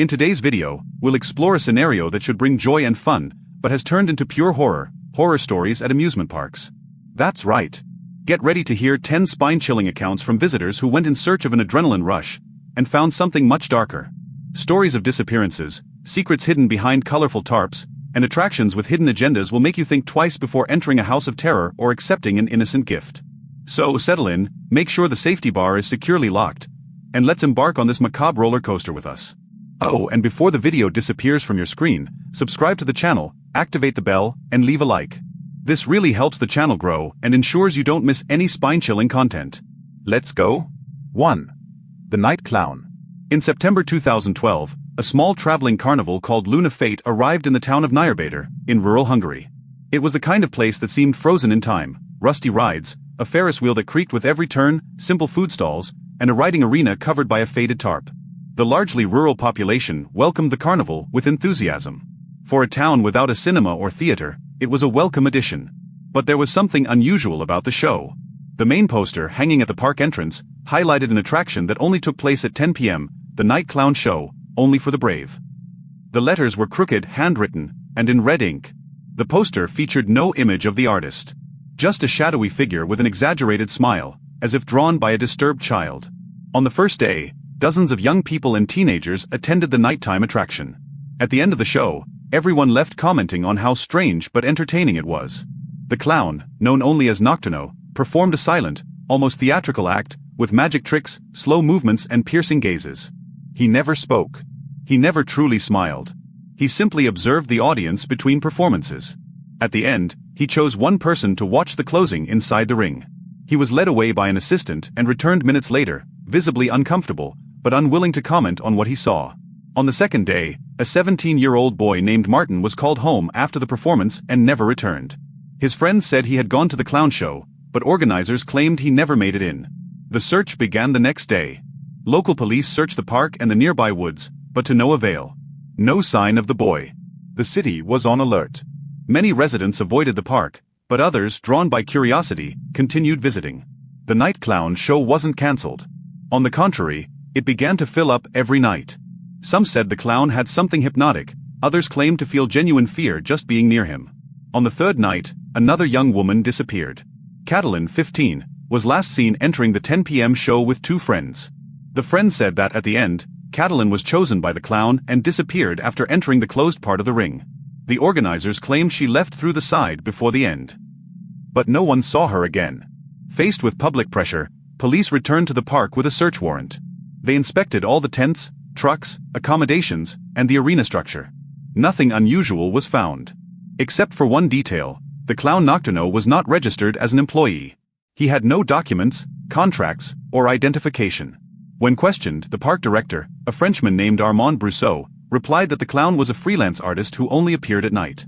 In today's video, we'll explore a scenario that should bring joy and fun, but has turned into pure horror stories at amusement parks. That's right. Get ready to hear 10 spine-chilling accounts from visitors who went in search of an adrenaline rush and found something much darker. Stories of disappearances, secrets hidden behind colorful tarps, and attractions with hidden agendas will make you think twice before entering a house of terror or accepting an innocent gift. So settle in, make sure the safety bar is securely locked, and let's embark on this macabre roller coaster with us. Oh, and before the video disappears from your screen, subscribe to the channel, activate the bell, and leave a like. This really helps the channel grow and ensures you don't miss any spine-chilling content. Let's go. 1. The Night Clown. In September 2012, a small traveling carnival called Luna Fate arrived in the town of Nyírbátor, in rural Hungary. It was the kind of place that seemed frozen in time: rusty rides, a Ferris wheel that creaked with every turn, simple food stalls, and a riding arena covered by a faded tarp. The largely rural population welcomed the carnival with enthusiasm. For a town without a cinema or theater, it was a welcome addition. But there was something unusual about the show. The main poster hanging at the park entrance highlighted an attraction that only took place at 10 p.m., the Night Clown Show, only for the brave. The letters were crooked, handwritten, and in red ink. The poster featured no image of the artist. Just a shadowy figure with an exaggerated smile, as if drawn by a disturbed child. On the first day, dozens of young people and teenagers attended the nighttime attraction. At the end of the show, everyone left commenting on how strange but entertaining it was. The clown, known only as Nocturno, performed a silent, almost theatrical act, with magic tricks, slow movements and piercing gazes. He never spoke. He never truly smiled. He simply observed the audience between performances. At the end, he chose one person to watch the closing inside the ring. He was led away by an assistant and returned minutes later, visibly uncomfortable, but unwilling to comment on what he saw. On the second day, a 17-year-old boy named Martin was called home after the performance and never returned. His friends said he had gone to the clown show, but organizers claimed he never made it in. The search began the next day. Local police searched the park and the nearby woods, but to no avail. No sign of the boy. The city was on alert. Many residents avoided the park, but others, drawn by curiosity, continued visiting. The Night Clown Show wasn't cancelled. On the contrary, it began to fill up every night. Some said the clown had something hypnotic, others claimed to feel genuine fear just being near him. On the third night, another young woman disappeared. Catalin, 15, was last seen entering the 10 p.m. show with two friends. The friends said that at the end, Catalin was chosen by the clown and disappeared after entering the closed part of the ring. The organizers claimed she left through the side before the end. But no one saw her again. Faced with public pressure, police returned to the park with a search warrant. They inspected all the tents, trucks, accommodations, and the arena structure. Nothing unusual was found. Except for one detail: the clown Nocturno was not registered as an employee. He had no documents, contracts, or identification. When questioned, the park director, a Frenchman named Armand Brousseau, replied that the clown was a freelance artist who only appeared at night.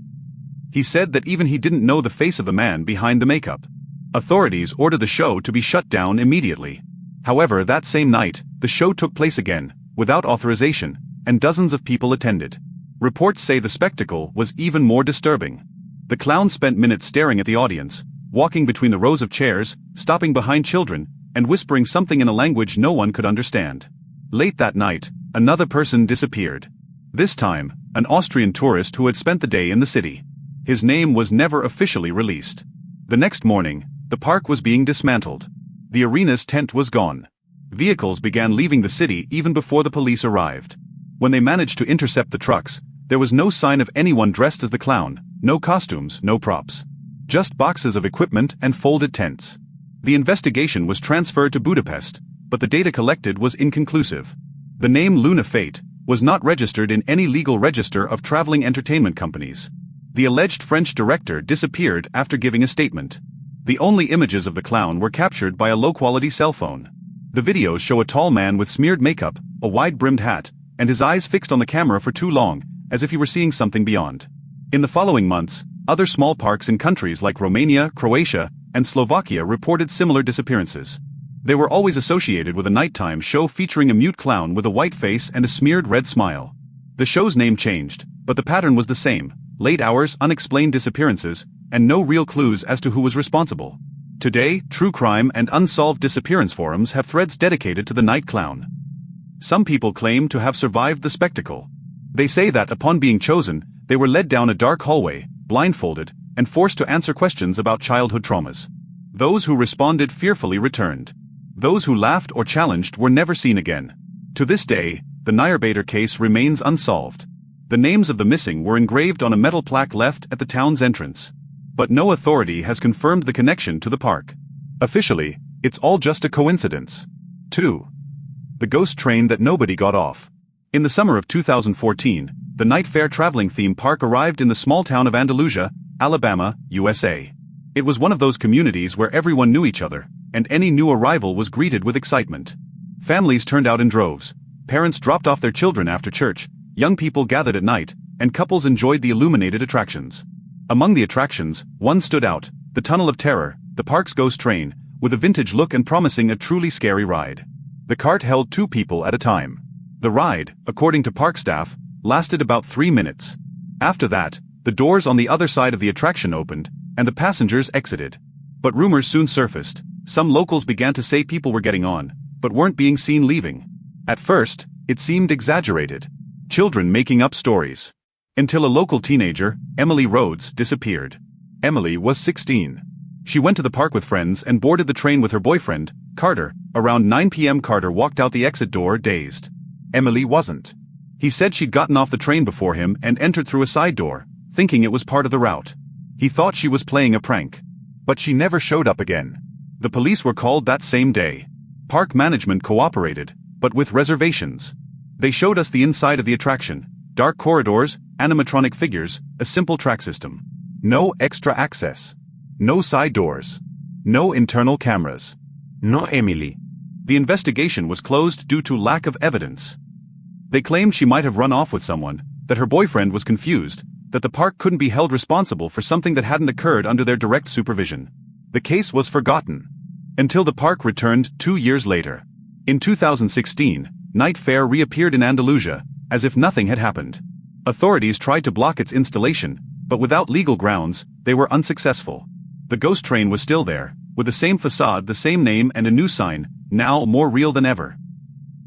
He said that even he didn't know the face of the man behind the makeup. Authorities ordered the show to be shut down immediately. However, that same night, the show took place again, without authorization, and dozens of people attended. Reports say the spectacle was even more disturbing. The clown spent minutes staring at the audience, walking between the rows of chairs, stopping behind children, and whispering something in a language no one could understand. Late that night, another person disappeared. This time, an Austrian tourist who had spent the day in the city. His name was never officially released. The next morning, the park was being dismantled. The arena's tent was gone. Vehicles began leaving the city even before the police arrived. When they managed to intercept the trucks, there was no sign of anyone dressed as the clown, no costumes, no props. Just boxes of equipment and folded tents. The investigation was transferred to Budapest, but the data collected was inconclusive. The name Luna Fate was not registered in any legal register of traveling entertainment companies. The alleged French director disappeared after giving a statement. The only images of the clown were captured by a low-quality cell phone. The videos show a tall man with smeared makeup, a wide-brimmed hat, and his eyes fixed on the camera for too long, as if he were seeing something beyond. In the following months, other small parks in countries like Romania, Croatia, and Slovakia reported similar disappearances. They were always associated with a nighttime show featuring a mute clown with a white face and a smeared red smile. The show's name changed, but the pattern was the same: late hours, unexplained disappearances, and no real clues as to who was responsible. Today, true crime and unsolved disappearance forums have threads dedicated to the night clown. Some people claim to have survived the spectacle. They say that upon being chosen, they were led down a dark hallway, blindfolded, and forced to answer questions about childhood traumas. Those who responded fearfully returned. Those who laughed or challenged were never seen again. To this day, the Nyarbator case remains unsolved. The names of the missing were engraved on a metal plaque left at the town's entrance. But no authority has confirmed the connection to the park. Officially, it's all just a coincidence. 2. The ghost train that nobody got off. In the summer of 2014, the night fair traveling theme park arrived in the small town of Andalusia, Alabama, USA. It was one of those communities where everyone knew each other, and any new arrival was greeted with excitement. Families turned out in droves, parents dropped off their children after church, young people gathered at night, and couples enjoyed the illuminated attractions. Among the attractions, one stood out, the Tunnel of Terror, the park's ghost train, with a vintage look and promising a truly scary ride. The cart held 2 people at a time. The ride, according to park staff, lasted about 3 minutes. After that, the doors on the other side of the attraction opened, and the passengers exited. But rumors soon surfaced. Some locals began to say people were getting on, but weren't being seen leaving. At first, it seemed exaggerated. Children making up stories. Until a local teenager, Emily Rhodes, disappeared. Emily was 16. She went to the park with friends and boarded the train with her boyfriend, Carter. Around 9 p.m. Carter walked out the exit door dazed. Emily wasn't. He said she'd gotten off the train before him and entered through a side door, thinking it was part of the route. He thought she was playing a prank. But she never showed up again. The police were called that same day. Park management cooperated, but with reservations. They showed us the inside of the attraction, dark corridors, animatronic figures, a simple track system. No extra access. No side doors. No internal cameras. No Emily. The investigation was closed due to lack of evidence. They claimed she might have run off with someone, that her boyfriend was confused, that the park couldn't be held responsible for something that hadn't occurred under their direct supervision. The case was forgotten. Until the park returned 2 years later. In 2016, Night Fair reappeared in Andalusia, as if nothing had happened. Authorities tried to block its installation, but without legal grounds, they were unsuccessful. The ghost train was still there, with the same facade, the same name, and a new sign, now more real than ever.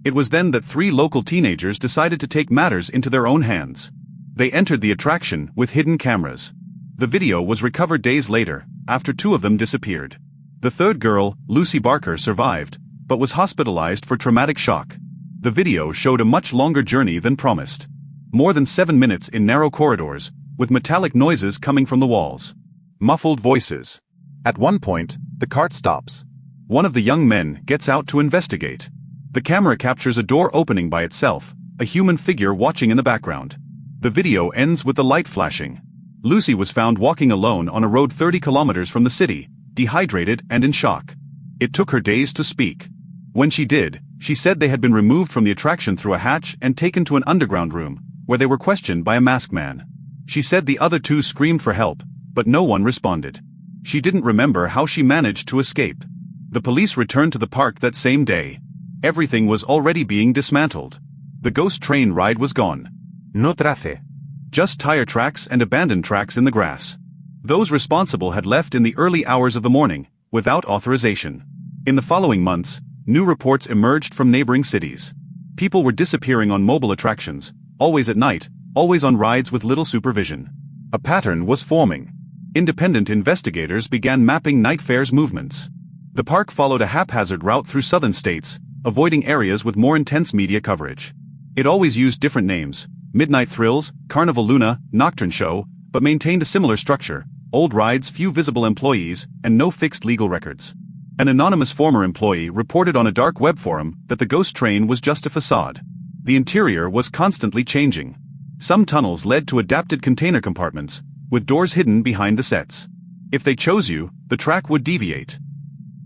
It was then that 3 local teenagers decided to take matters into their own hands. They entered the attraction with hidden cameras. The video was recovered days later, after 2 of them disappeared. The third girl, Lucy Barker, survived, but was hospitalized for traumatic shock. The video showed a much longer journey than promised. More than 7 minutes in narrow corridors, with metallic noises coming from the walls. Muffled voices. At one point, the cart stops. One of the young men gets out to investigate. The camera captures a door opening by itself, a human figure watching in the background. The video ends with the light flashing. Lucy was found walking alone on a road 30 kilometers from the city, dehydrated and in shock. It took her days to speak. When she did, she said they had been removed from the attraction through a hatch and taken to an underground room, where they were questioned by a masked man. She said the other 2 screamed for help, but no one responded. She didn't remember how she managed to escape. The police returned to the park that same day. Everything was already being dismantled. The ghost train ride was gone. No trace. Just tire tracks and abandoned tracks in the grass. Those responsible had left in the early hours of the morning, without authorization. In the following months, new reports emerged from neighboring cities. People were disappearing on mobile attractions, always at night, always on rides with little supervision. A pattern was forming. Independent investigators began mapping Night Fair's movements. The park followed a haphazard route through southern states, avoiding areas with more intense media coverage. It always used different names: Midnight Thrills, Carnival Luna, Nocturne Show, but maintained a similar structure: old rides, few visible employees, and no fixed legal records. An anonymous former employee reported on a dark web forum that the ghost train was just a facade. The interior was constantly changing. Some tunnels led to adapted container compartments, with doors hidden behind the sets. If they chose you, the track would deviate.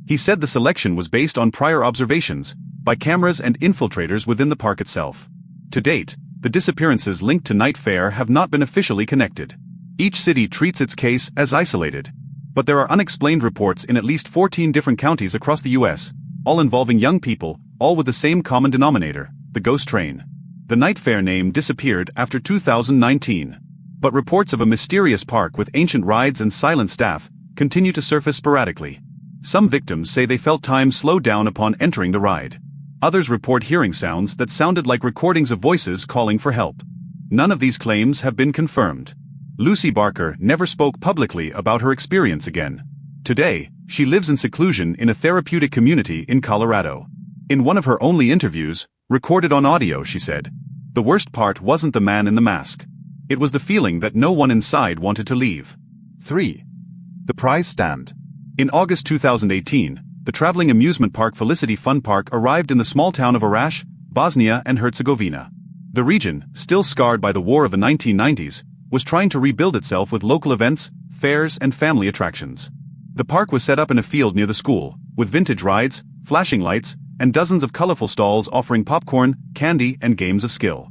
He said the selection was based on prior observations, by cameras and infiltrators within the park itself. To date, the disappearances linked to Night Fair have not been officially connected. Each city treats its case as isolated. But there are unexplained reports in at least 14 different counties across the U.S., all involving young people, all with the same common denominator: the ghost train. The Night Fair name disappeared after 2019. But reports of a mysterious park with ancient rides and silent staff continue to surface sporadically. Some victims say they felt time slow down upon entering the ride. Others report hearing sounds that sounded like recordings of voices calling for help. None of these claims have been confirmed. Lucy Barker never spoke publicly about her experience again. Today, she lives in seclusion in a therapeutic community in Colorado. In one of her only interviews, recorded on audio, she said, "The worst part wasn't the man in the mask. It was the feeling that no one inside wanted to leave." 3. The prize stand. In August 2018, the traveling amusement park Felicity Fun Park arrived in the small town of Oraš, Bosnia and Herzegovina. The region, still scarred by the war of the 1990s, was trying to rebuild itself with local events, fairs and family attractions. The park was set up in a field near the school, with vintage rides, flashing lights, and dozens of colorful stalls offering popcorn, candy and games of skill.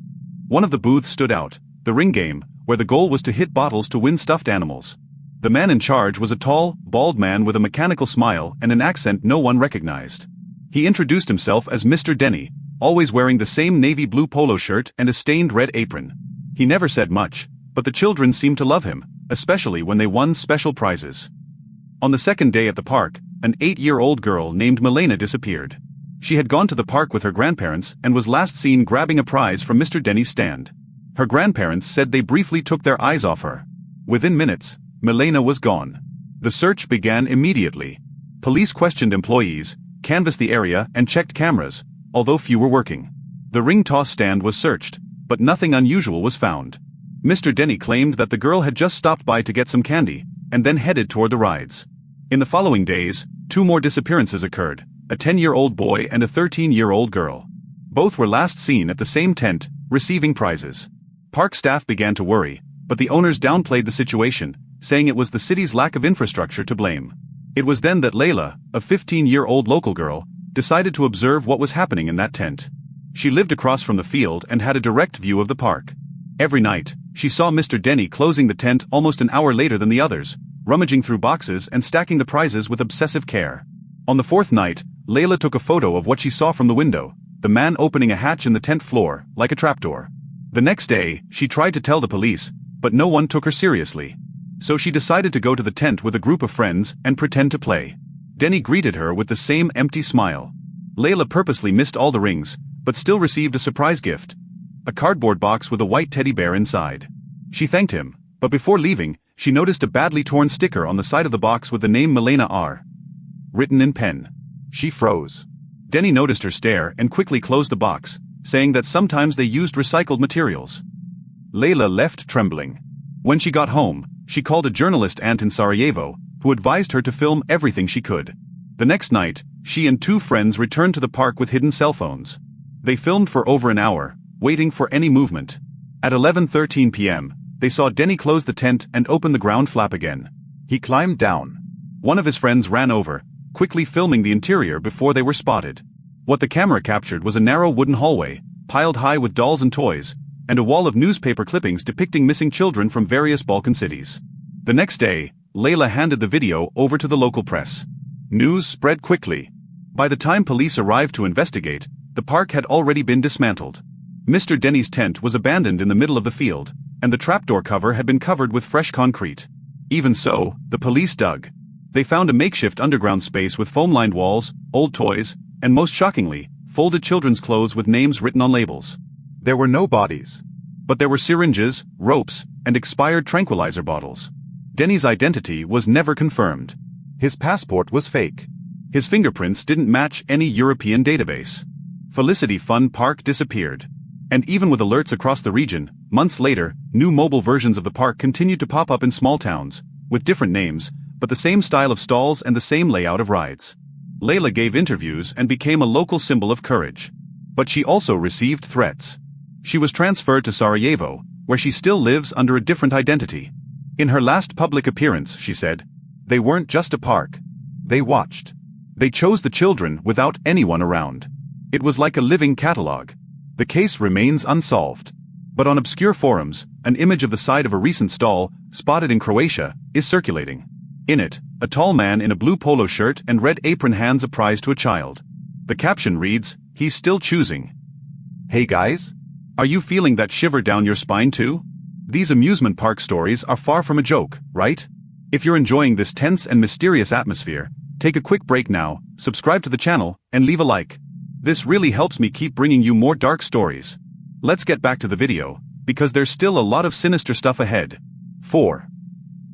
One of the booths stood out, the ring game, where the goal was to hit bottles to win stuffed animals. The man in charge was a tall, bald man with a mechanical smile and an accent no one recognized. He introduced himself as Mr. Denny, always wearing the same navy blue polo shirt and a stained red apron. He never said much, but the children seemed to love him, especially when they won special prizes. On the second day at the park, an 8-year-old girl named Milena disappeared. She had gone to the park with her grandparents and was last seen grabbing a prize from Mr. Denny's stand. Her grandparents said they briefly took their eyes off her. Within minutes, Milena was gone. The search began immediately. Police questioned employees, canvassed the area and checked cameras, although few were working. The ring toss stand was searched, but nothing unusual was found. Mr. Denny claimed that the girl had just stopped by to get some candy, and then headed toward the rides. In the following days, 2 more disappearances occurred, a 10-year-old boy and a 13-year-old girl. Both were last seen at the same tent, receiving prizes. Park staff began to worry, but the owners downplayed the situation, saying it was the city's lack of infrastructure to blame. It was then that Layla, a 15-year-old local girl, decided to observe what was happening in that tent. She lived across from the field and had a direct view of the park. Every night, she saw Mr. Denny closing the tent almost an hour later than the others, rummaging through boxes and stacking the prizes with obsessive care. On the 4th night, Layla took a photo of what she saw from the window, the man opening a hatch in the tent floor, like a trapdoor. The next day, she tried to tell the police, but no one took her seriously. So she decided to go to the tent with a group of friends and pretend to play. Denny greeted her with the same empty smile. Layla purposely missed all the rings, but still received a surprise gift, a cardboard box with a white teddy bear inside. She thanked him, but before leaving, she noticed a badly torn sticker on the side of the box with the name Milena R. written in pen. She froze. Denny noticed her stare and quickly closed the box, saying that sometimes they used recycled materials. Layla left trembling. When she got home, she called a journalist aunt in Sarajevo, who advised her to film everything she could. The next night, she and 2 friends returned to the park with hidden cell phones. They filmed for over an hour, waiting for any movement. At 11:13 p.m., they saw Denny close the tent and open the ground flap again. He climbed down. One of his friends ran over, quickly filming the interior before they were spotted. What the camera captured was a narrow wooden hallway, piled high with dolls and toys, and a wall of newspaper clippings depicting missing children from various Balkan cities. The next day, Layla handed the video over to the local press. News spread quickly. By the time police arrived to investigate, the park had already been dismantled. Mr. Denny's tent was abandoned in the middle of the field, and the trapdoor cover had been covered with fresh concrete. Even so, the police dug. They found a makeshift underground space with foam-lined walls, old toys, and most shockingly, folded children's clothes with names written on labels. There were no bodies. But there were syringes, ropes, and expired tranquilizer bottles. Denny's identity was never confirmed. His passport was fake. His fingerprints didn't match any European database. Felicity Fun Park disappeared. And even with alerts across the region, months later, new mobile versions of the park continued to pop up in small towns, with different names, but the same style of stalls and the same layout of rides. Layla gave interviews and became a local symbol of courage. But she also received threats. She was transferred to Sarajevo, where she still lives under a different identity. In her last public appearance, she said, "They weren't just a park. They watched. They chose the children without anyone around. It was like a living catalog." The case remains unsolved. But on obscure forums, an image of the side of a recent stall, spotted in Croatia, is circulating. In it, a tall man in a blue polo shirt and red apron hands a prize to a child. The caption reads, "He's still choosing." Hey guys? Are you feeling that shiver down your spine too? These amusement park stories are far from a joke, right? If you're enjoying this tense and mysterious atmosphere, take a quick break now, subscribe to the channel, and leave a like. This really helps me keep bringing you more dark stories. Let's get back to the video, because there's still a lot of sinister stuff ahead. 4.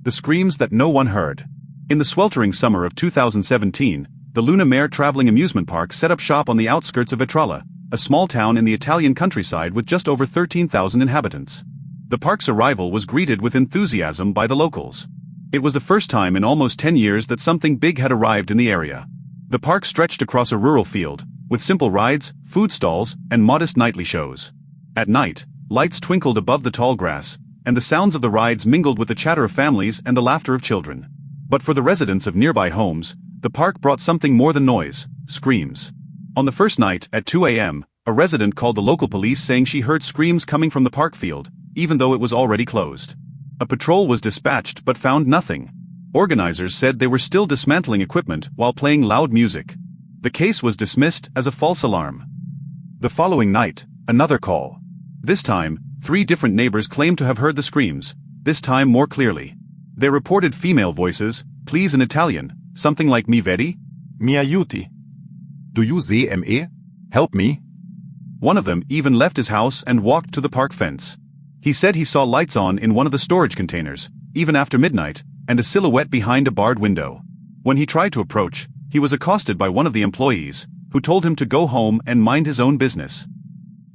The screams that no one heard. In the sweltering summer of 2017, the Luna Mare traveling amusement park set up shop on the outskirts of Vetralla, a small town in the Italian countryside with just over 13,000 inhabitants. The park's arrival was greeted with enthusiasm by the locals. It was the first time in almost 10 years that something big had arrived in the area. The park stretched across a rural field, with simple rides, food stalls, and modest nightly shows. At night, lights twinkled above the tall grass, and the sounds of the rides mingled with the chatter of families and the laughter of children. But for the residents of nearby homes, the park brought something more than noise: screams. On the first night, at 2 a.m., a resident called the local police saying she heard screams coming from the park field, even though it was already closed. A patrol was dispatched but found nothing. Organizers said they were still dismantling equipment while playing loud music. The case was dismissed as a false alarm. The following night, another call. This time, 3 different neighbors claimed to have heard the screams, this time more clearly. They reported female voices, pleas in Italian, something like "Mi vedi? Mi aiuti? Do you see me? Help me?" One of them even left his house and walked to the park fence. He said he saw lights on in one of the storage containers, even after midnight, and a silhouette behind a barred window. When he tried to approach, he was accosted by one of the employees, who told him to go home and mind his own business.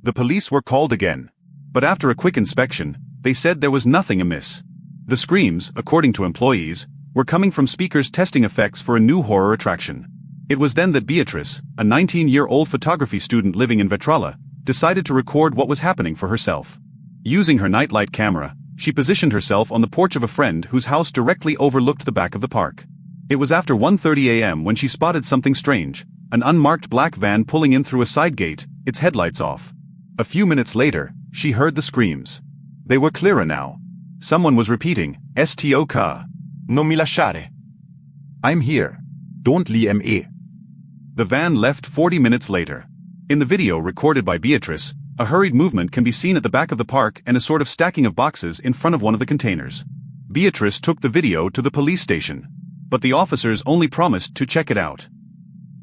The police were called again. But after a quick inspection, they said there was nothing amiss. The screams, according to employees, were coming from speakers testing effects for a new horror attraction. It was then that Beatrice, a 19-year-old photography student living in Vetralla, decided to record what was happening for herself. Using her nightlight camera, she positioned herself on the porch of a friend whose house directly overlooked the back of the park. It was after 1:30 a.m. when she spotted something strange: an unmarked black van pulling in through a side gate, its headlights off. A few minutes later, she heard the screams. They were clearer now. Someone was repeating, "Stok. Non mi lasciare. I'm here. Don't leave me." The van left 40 minutes later. In the video recorded by Beatrice, a hurried movement can be seen at the back of the park and a sort of stacking of boxes in front of one of the containers. Beatrice took the video to the police station, but the officers only promised to check it out.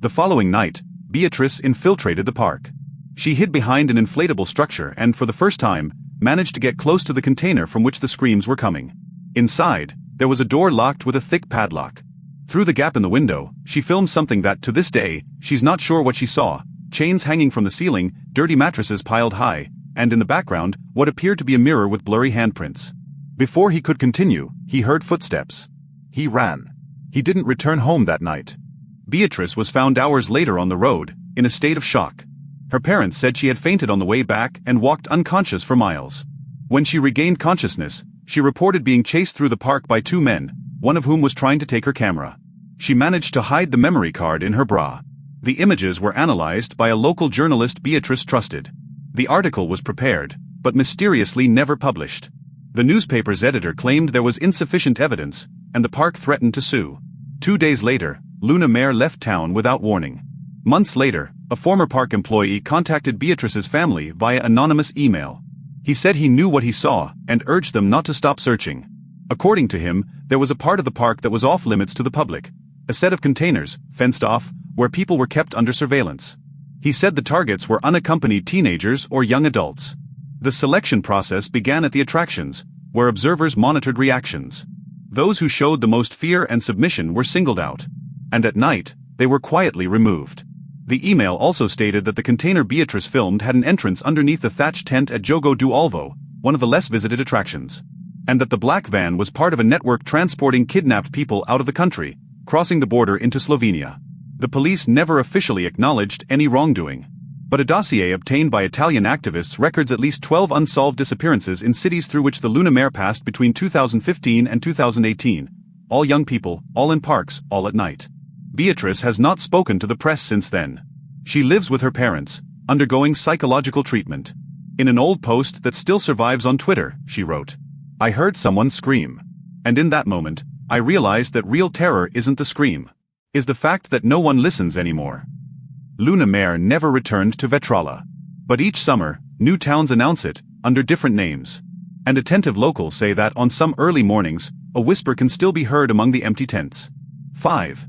The following night, Beatrice infiltrated the park. She hid behind an inflatable structure and, for the first time, managed to get close to the container from which the screams were coming. Inside, there was a door locked with a thick padlock. Through the gap in the window, she filmed something that, to this day, she's not sure what she saw: chains hanging from the ceiling, dirty mattresses piled high, and in the background, what appeared to be a mirror with blurry handprints. Before he could continue, he heard footsteps. He ran. He didn't return home that night. Beatrice was found hours later on the road, in a state of shock. Her parents said she had fainted on the way back and walked unconscious for miles. When she regained consciousness, she reported being chased through the park by 2 men, one of whom was trying to take her camera. She managed to hide the memory card in her bra. The images were analyzed by a local journalist Beatrice trusted. The article was prepared, but mysteriously never published. The newspaper's editor claimed there was insufficient evidence, and the park threatened to sue. 2 days later, Luna Mare left town without warning. Months later, a former park employee contacted Beatrice's family via anonymous email. He said he knew what he saw and urged them not to stop searching. According to him, there was a part of the park that was off limits to the public, a set of containers, fenced off, where people were kept under surveillance. He said the targets were unaccompanied teenagers or young adults. The selection process began at the attractions, where observers monitored reactions. Those who showed the most fear and submission were singled out. And at night, they were quietly removed. The email also stated that the container Beatrice filmed had an entrance underneath the thatched tent at Jogo do Alvo, one of the less visited attractions. And that the black van was part of a network transporting kidnapped people out of the country, crossing the border into Slovenia. The police never officially acknowledged any wrongdoing. But a dossier obtained by Italian activists records at least 12 unsolved disappearances in cities through which the Luna Mare passed between 2015 and 2018. All young people, all in parks, all at night. Beatrice has not spoken to the press since then. She lives with her parents, undergoing psychological treatment. In an old post that still survives on Twitter, she wrote, "I heard someone scream. And in that moment, I realized that real terror isn't the scream. Is the fact that no one listens anymore." Luna Mare never returned to Vetralla. But each summer, new towns announce it, under different names. And attentive locals say that on some early mornings, a whisper can still be heard among the empty tents. 5.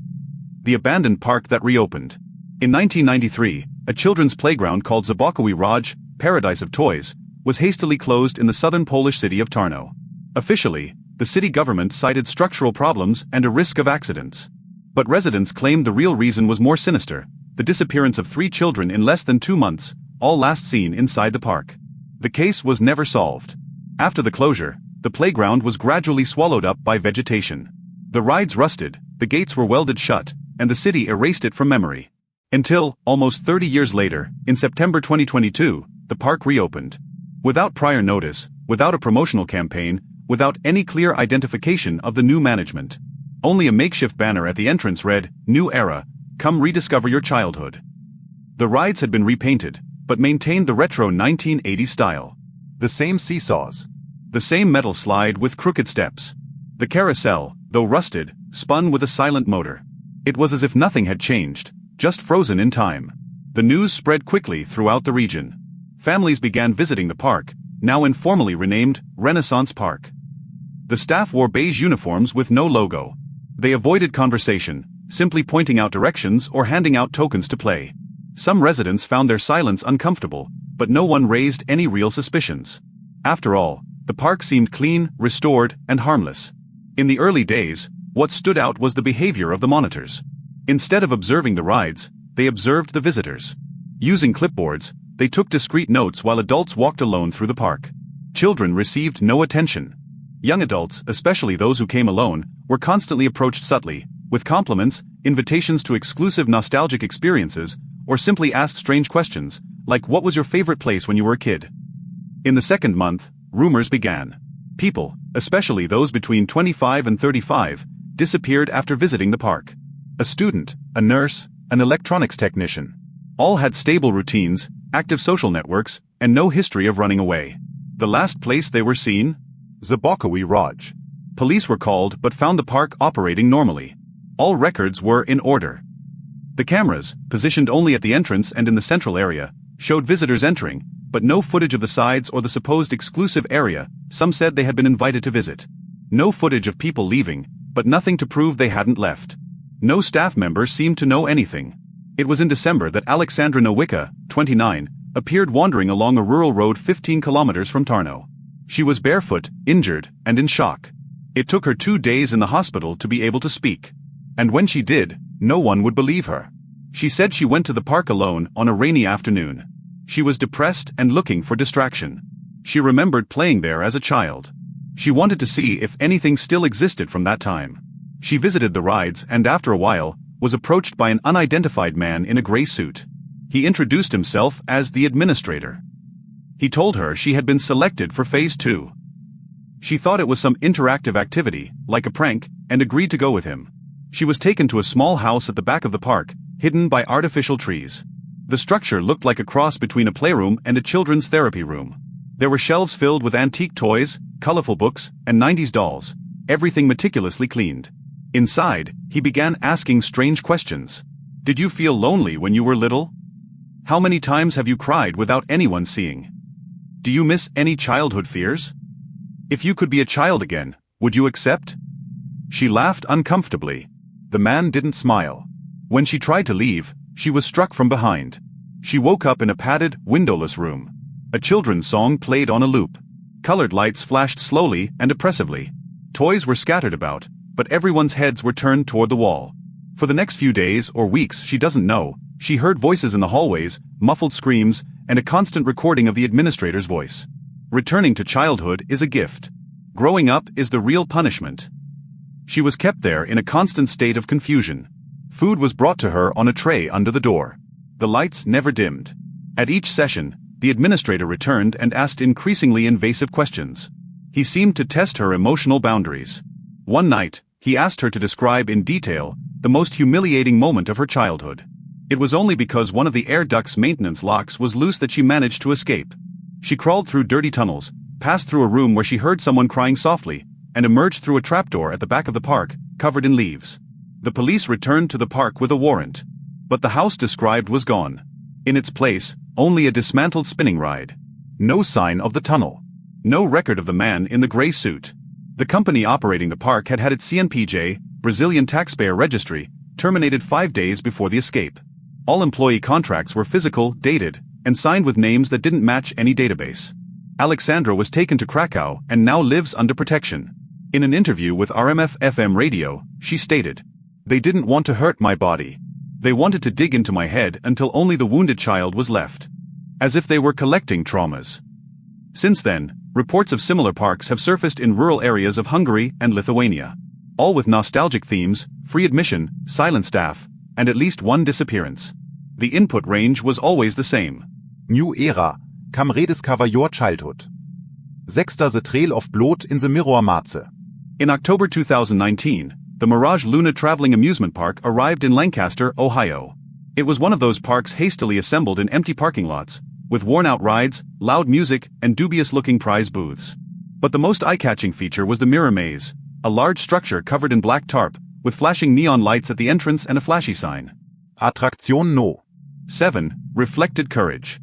The abandoned park that reopened. In 1993, a children's playground called Zabakowy Raj, Paradise of Toys, was hastily closed in the southern Polish city of Tarnow. Officially, the city government cited structural problems and a risk of accidents. But residents claimed the real reason was more sinister: the disappearance of 3 children in less than 2 months, all last seen inside the park. The case was never solved. After the closure, the playground was gradually swallowed up by vegetation. The rides rusted, the gates were welded shut, and the city erased it from memory. Until, almost 30 years later, in September 2022, the park reopened. Without prior notice, without a promotional campaign, without any clear identification of the new management. Only a makeshift banner at the entrance read, "New Era, come rediscover your childhood." The rides had been repainted, but maintained the retro 1980s style. The same seesaws. The same metal slide with crooked steps. The carousel, though rusted, spun with a silent motor. It was as if nothing had changed, just frozen in time. The news spread quickly throughout the region. Families began visiting the park, now informally renamed Renaissance Park. The staff wore beige uniforms with no logo. They avoided conversation, simply pointing out directions or handing out tokens to play. Some residents found their silence uncomfortable, but no one raised any real suspicions. After all, the park seemed clean, restored, and harmless. In the early days, what stood out was the behavior of the monitors. Instead of observing the rides, they observed the visitors. Using clipboards, they took discreet notes while adults walked alone through the park. Children received no attention. Young adults, especially those who came alone, were constantly approached subtly, with compliments, invitations to exclusive nostalgic experiences, or simply asked strange questions, like what was your favorite place when you were a kid? In the second month, rumors began. People, especially those between 25 and 35, disappeared after visiting the park. A student, a nurse, an electronics technician. All had stable routines, active social networks, and no history of running away. The last place they were seen? Zabakowy Raj. Police were called but found the park operating normally. All records were in order. The cameras, positioned only at the entrance and in the central area, showed visitors entering, but no footage of the sides or the supposed exclusive area some said they had been invited to visit. No footage of people leaving, but nothing to prove they hadn't left. No staff member seemed to know anything. It was in December that Alexandra Nowicka, 29, appeared wandering along a rural road 15 kilometers from Tarnow. She was barefoot, injured, and in shock. It took her 2 days in the hospital to be able to speak. And when she did, no one would believe her. She said she went to the park alone on a rainy afternoon. She was depressed and looking for distraction. She remembered playing there as a child. She wanted to see if anything still existed from that time. She visited the rides and after a while, was approached by an unidentified man in a gray suit. He introduced himself as the administrator. He told her she had been selected for Phase 2. She thought it was some interactive activity, like a prank, and agreed to go with him. She was taken to a small house at the back of the park, hidden by artificial trees. The structure looked like a cross between a playroom and a children's therapy room. There were shelves filled with antique toys, colorful books, and 90s dolls, everything meticulously cleaned. Inside, he began asking strange questions. Did you feel lonely when you were little? How many times have you cried without anyone seeing? Do you miss any childhood fears? If you could be a child again, would you accept? She laughed uncomfortably. The man didn't smile. When she tried to leave, she was struck from behind. She woke up in a padded, windowless room. A children's song played on a loop. Colored lights flashed slowly and oppressively. Toys were scattered about, but everyone's heads were turned toward the wall. For the next few days or weeks, she doesn't know, she heard voices in the hallways, muffled screams, and a constant recording of the administrator's voice. Returning to childhood is a gift. Growing up is the real punishment. She was kept there in a constant state of confusion. Food was brought to her on a tray under the door. The lights never dimmed. At each session, the administrator returned and asked increasingly invasive questions. He seemed to test her emotional boundaries. One night, he asked her to describe in detail the most humiliating moment of her childhood. It was only because one of the air duct's maintenance locks was loose that she managed to escape. She crawled through dirty tunnels, passed through a room where she heard someone crying softly, and emerged through a trapdoor at the back of the park, covered in leaves. The police returned to the park with a warrant. But the house described was gone. In its place, only a dismantled spinning ride. No sign of the tunnel. No record of the man in the gray suit. The company operating the park had had its CNPJ, Brazilian taxpayer registry, terminated 5 days before the escape. All employee contracts were physical, dated, and signed with names that didn't match any database. Alexandra was taken to Krakow and now lives under protection. In an interview with RMF-FM radio, she stated, "They didn't want to hurt my body. They wanted to dig into my head until only the wounded child was left. As if they were collecting traumas." Since then, reports of similar parks have surfaced in rural areas of Hungary and Lithuania. All with nostalgic themes, free admission, silent staff, and at least one disappearance. The input range was always the same. New era, kam rediscover your childhood. Sechster the trail of blood in the mirror Marze. In October 2019, the Mirage Luna traveling amusement park arrived in Lancaster, Ohio. It was one of those parks hastily assembled in empty parking lots, with worn-out rides, loud music, and dubious-looking prize booths. But the most eye-catching feature was the Mirror Maze, a large structure covered in black tarp, with flashing neon lights at the entrance and a flashy sign. Attraktion no. 7. Reflected courage.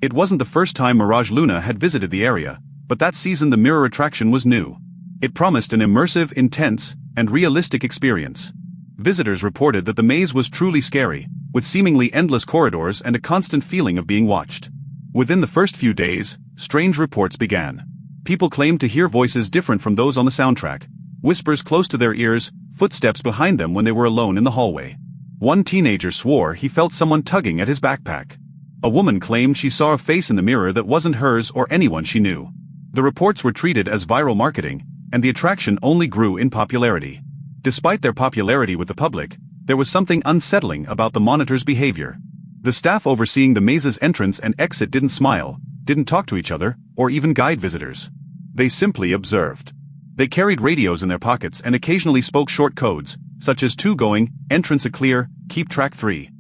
It wasn't the first time Mirage Luna had visited the area, but that season the mirror attraction was new. It promised an immersive, intense, and realistic experience. Visitors reported that the maze was truly scary, with seemingly endless corridors and a constant feeling of being watched. Within the first few days, strange reports began. People claimed to hear voices different from those on the soundtrack, whispers close to their ears, footsteps behind them when they were alone in the hallway. One teenager swore he felt someone tugging at his backpack. A woman claimed she saw a face in the mirror that wasn't hers or anyone she knew. The reports were treated as viral marketing, and the attraction only grew in popularity. Despite their popularity with the public, there was something unsettling about the monitor's behavior. The staff overseeing the maze's entrance and exit didn't smile, didn't talk to each other, or even guide visitors. They simply observed. They carried radios in their pockets and occasionally spoke short codes, such as 2 going, entrance a clear, keep track 3.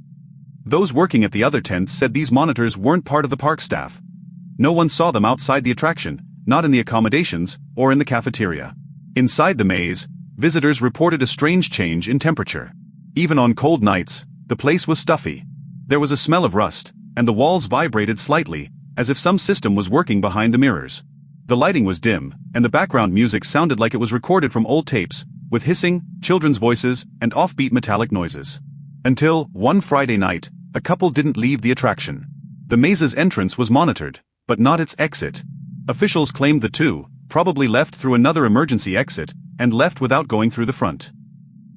Those working at the other tents said these monitors weren't part of the park staff. No one saw them outside the attraction, not in the accommodations, or in the cafeteria. Inside the maze, visitors reported a strange change in temperature. Even on cold nights, the place was stuffy. There was a smell of rust, and the walls vibrated slightly, as if some system was working behind the mirrors. The lighting was dim, and the background music sounded like it was recorded from old tapes, with hissing, children's voices, and offbeat metallic noises. Until, one Friday night, a couple didn't leave the attraction. The maze's entrance was monitored, but not its exit. Officials claimed the two probably left through another emergency exit and left without going through the front.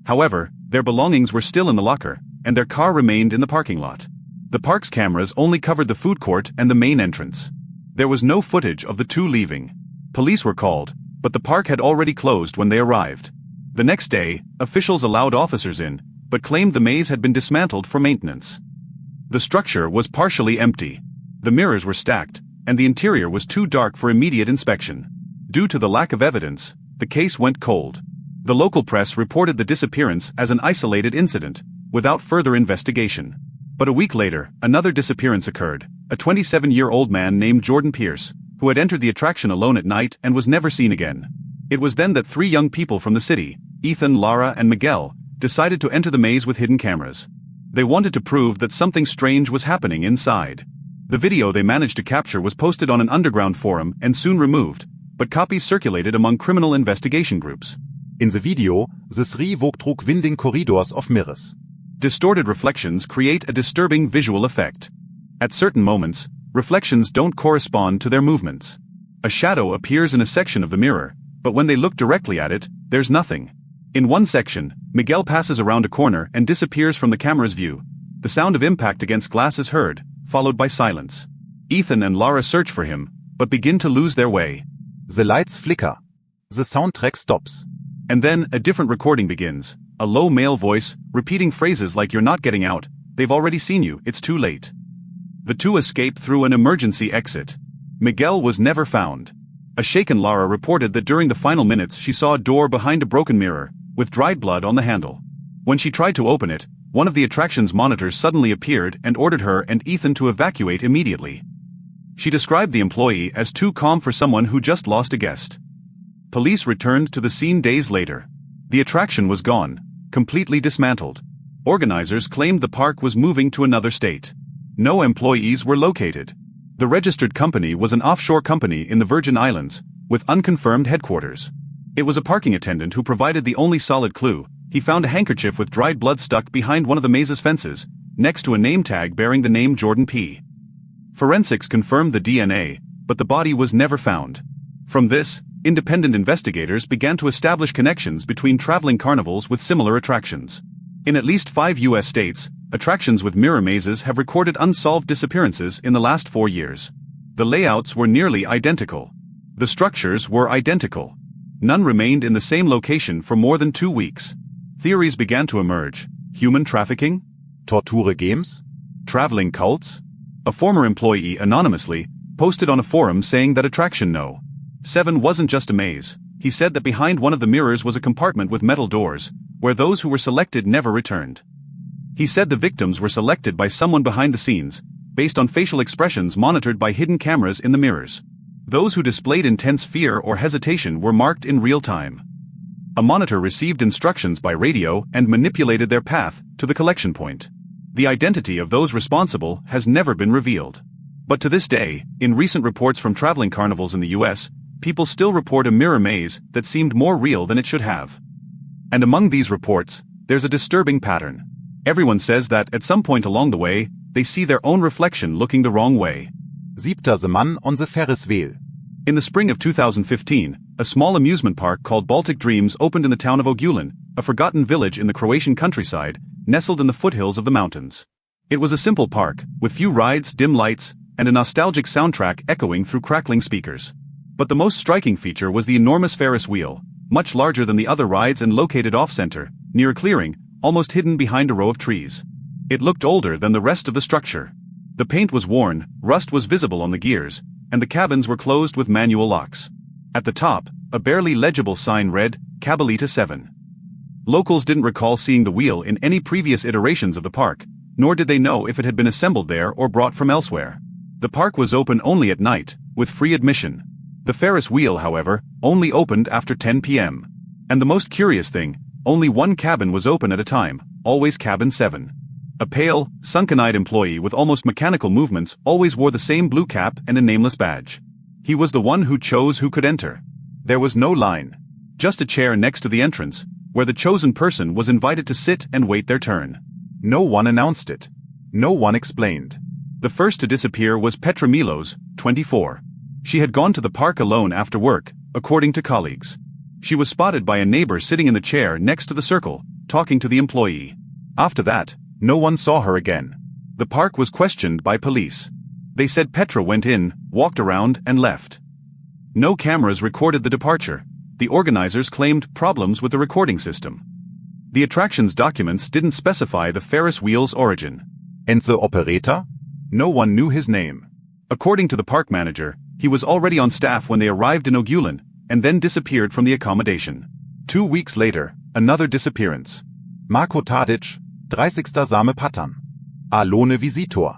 However, their belongings were still in the locker, and their car remained in the parking lot. The park's cameras only covered the food court and the main entrance. There was no footage of the two leaving. Police were called, but the park had already closed when they arrived. The next day, officials allowed officers in, but claimed the maze had been dismantled for maintenance. The structure was partially empty. The mirrors were stacked, and the interior was too dark for immediate inspection. Due to the lack of evidence, the case went cold. The local press reported the disappearance as an isolated incident, without further investigation. But a week later, another disappearance occurred, a 27-year-old man named Jordan Pierce, who had entered the attraction alone at night and was never seen again. It was then that 3 young people from the city, Ethan, Lara, and Miguel, decided to enter the maze with hidden cameras. They wanted to prove that something strange was happening inside. The video they managed to capture was posted on an underground forum and soon removed, but copies circulated among criminal investigation groups. In the video, the 3 walk through winding corridors of mirrors. Distorted reflections create a disturbing visual effect. At certain moments, reflections don't correspond to their movements. A shadow appears in a section of the mirror, but when they look directly at it, there's nothing. In one section, Miguel passes around a corner and disappears from the camera's view. The sound of impact against glass is heard, followed by silence. Ethan and Lara search for him, but begin to lose their way. The lights flicker. The soundtrack stops. And then, a different recording begins, a low male voice, repeating phrases like "You're not getting out, they've already seen you, it's too late." The two escape through an emergency exit. Miguel was never found. A shaken Lara reported that during the final minutes she saw a door behind a broken mirror, with dried blood on the handle. When she tried to open it, one of the attraction's monitors suddenly appeared and ordered her and Ethan to evacuate immediately. She described the employee as too calm for someone who just lost a guest. Police returned to the scene days later. The attraction was gone, completely dismantled. Organizers claimed the park was moving to another state. No employees were located. The registered company was an offshore company in the Virgin Islands, with unconfirmed headquarters. It was a parking attendant who provided the only solid clue. He found a handkerchief with dried blood stuck behind one of the maze's fences, next to a name tag bearing the name Jordan P. Forensics confirmed the DNA, but the body was never found. From this, independent investigators began to establish connections between traveling carnivals with similar attractions. In at least 5 U.S. states, attractions with mirror mazes have recorded unsolved disappearances in the last 4 years. The layouts were nearly identical. The structures were identical. None remained in the same location for more than 2 weeks. Theories began to emerge. Human trafficking? Torture Games? Traveling cults? A former employee anonymously posted on a forum saying that attraction no. 7 wasn't just a maze. He said that behind one of the mirrors was a compartment with metal doors, where those who were selected never returned. He said the victims were selected by someone behind the scenes, based on facial expressions monitored by hidden cameras in the mirrors. Those who displayed intense fear or hesitation were marked in real time. A monitor received instructions by radio and manipulated their path to the collection point. The identity of those responsible has never been revealed. But to this day, in recent reports from traveling carnivals in the US, people still report a mirror maze that seemed more real than it should have. And among these reports, there's a disturbing pattern. Everyone says that at some point along the way, they see their own reflection looking the wrong way. 7. Mann on the Ferris wheel. In the spring of 2015, a small amusement park called Baltic Dreams opened in the town of Ogulin, a forgotten village in the Croatian countryside, nestled in the foothills of the mountains. It was a simple park, with few rides, dim lights, and a nostalgic soundtrack echoing through crackling speakers. But the most striking feature was the enormous Ferris wheel, much larger than the other rides and located off-center, near a clearing, almost hidden behind a row of trees. It looked older than the rest of the structure. The paint was worn, rust was visible on the gears, and the cabins were closed with manual locks. At the top, a barely legible sign read, Cabalita 7. Locals didn't recall seeing the wheel in any previous iterations of the park, nor did they know if it had been assembled there or brought from elsewhere. The park was open only at night, with free admission. The Ferris wheel, however, only opened after 10 p.m. And the most curious thing, only one cabin was open at a time, always cabin 7. A pale, sunken-eyed employee with almost mechanical movements always wore the same blue cap and a nameless badge. He was the one who chose who could enter. There was no line. Just a chair next to the entrance, where the chosen person was invited to sit and wait their turn. No one announced it. No one explained. The first to disappear was Petra Milos, 24. She had gone to the park alone after work, according to colleagues. She was spotted by a neighbor sitting in the chair next to the circle, talking to the employee. After that, no one saw her again. The park was questioned by police. They said Petra went in, walked around, and left. No cameras recorded the departure. The organizers claimed problems with the recording system. The attraction's documents didn't specify the Ferris wheel's origin. And the operator? No one knew his name. According to the park manager, he was already on staff when they arrived in Ogulin, and then disappeared from the accommodation. 2 weeks later, another disappearance. Marko Tadic, 30. Same Pattern. Alone Visitor.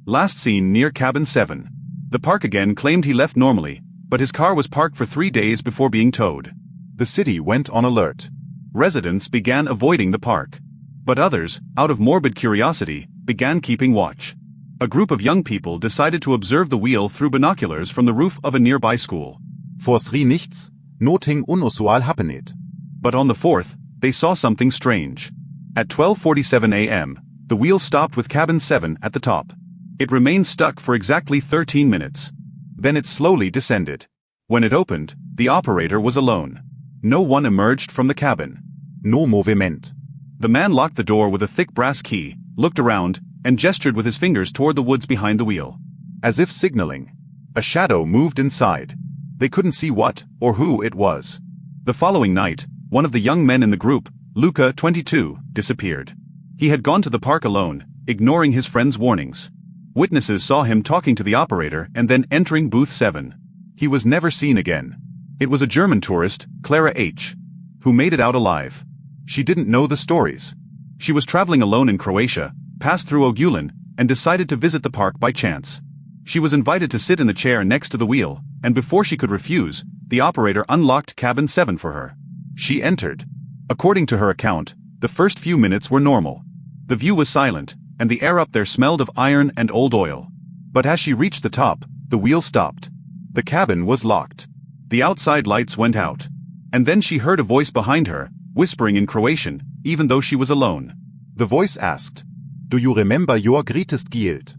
Last seen near cabin 7. The park again claimed he left normally, but his car was parked for 3 days before being towed. The city went on alert. Residents began avoiding the park. But others, out of morbid curiosity, began keeping watch. A group of young people decided to observe the wheel through binoculars from the roof of a nearby school. For 3 nichts, nothing unusual happened. But on the 4th, they saw something strange. At 12:47 a.m., the wheel stopped with cabin 7 at the top. It remained stuck for exactly 13 minutes. Then it slowly descended. When it opened, the operator was alone. No one emerged from the cabin. No movement. The man locked the door with a thick brass key, looked around, and gestured with his fingers toward the woods behind the wheel. As if signaling. A shadow moved inside. They couldn't see what or who it was. The following night, one of the young men in the group, Luca, 22, disappeared. He had gone to the park alone, ignoring his friend's warnings. Witnesses saw him talking to the operator and then entering booth 7. He was never seen again. It was a German tourist, Clara H., who made it out alive. She didn't know the stories. She was traveling alone in Croatia, passed through Ogulin, and decided to visit the park by chance. She was invited to sit in the chair next to the wheel, and before she could refuse, the operator unlocked cabin 7 for her. She entered. According to her account, the first few minutes were normal. The view was silent, and the air up there smelled of iron and old oil. But as she reached the top, the wheel stopped. The cabin was locked. The outside lights went out. And then she heard a voice behind her, whispering in Croatian, even though she was alone. The voice asked, Do you remember your greatest guild?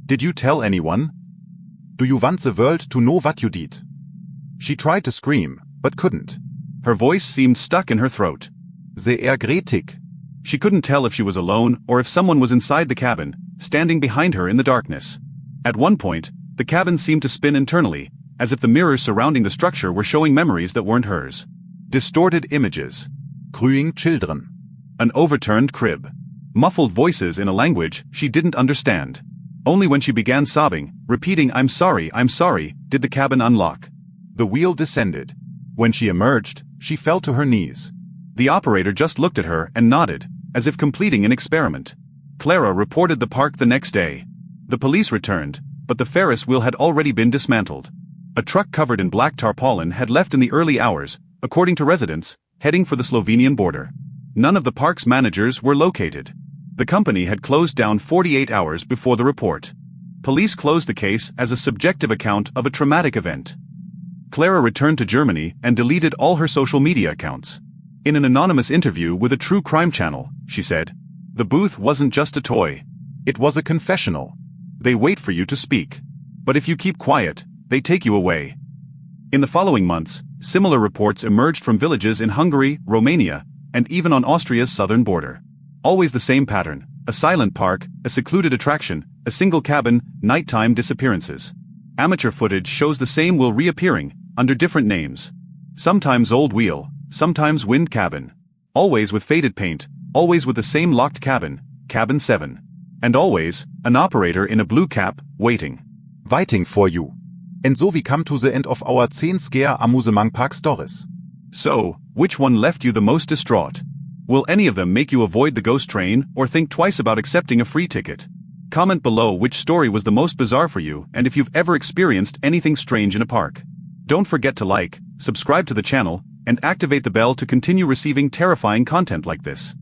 Did you tell anyone? Do you want the world to know what you did? She tried to scream, but couldn't. Her voice seemed stuck in her throat. The ergretig. She couldn't tell if she was alone or if someone was inside the cabin, standing behind her in the darkness. At one point, the cabin seemed to spin internally, as if the mirrors surrounding the structure were showing memories that weren't hers. Distorted images. Crying children. An overturned crib. Muffled voices in a language she didn't understand. Only when she began sobbing, repeating I'm sorry, did the cabin unlock. The wheel descended. When she emerged, she fell to her knees. The operator just looked at her and nodded, as if completing an experiment. Clara reported the park the next day. The police returned, but the Ferris wheel had already been dismantled. A truck covered in black tarpaulin had left in the early hours, according to residents, heading for the Slovenian border. None of the park's managers were located. The company had closed down 48 hours before the report. Police closed the case as a subjective account of a traumatic event. Clara returned to Germany and deleted all her social media accounts. In an anonymous interview with a true crime channel, she said, "The booth wasn't just a toy. It was a confessional. They wait for you to speak. But if you keep quiet, they take you away." In the following months, similar reports emerged from villages in Hungary, Romania, and even on Austria's southern border. Always the same pattern: a silent park, a secluded attraction, a single cabin, nighttime disappearances. Amateur footage shows the same wheel reappearing, under different names. Sometimes Old Wheel, sometimes Wind Cabin. Always with faded paint, always with the same locked cabin, Cabin 7. And always, an operator in a blue cap, waiting. Waiting for you. And so we come to the end of our 10 scare amusement park stories. So, which one left you the most distraught? Will any of them make you avoid the ghost train or think twice about accepting a free ticket? Comment below which story was the most bizarre for you and if you've ever experienced anything strange in a park. Don't forget to like, subscribe to the channel, and activate the bell to continue receiving terrifying content like this.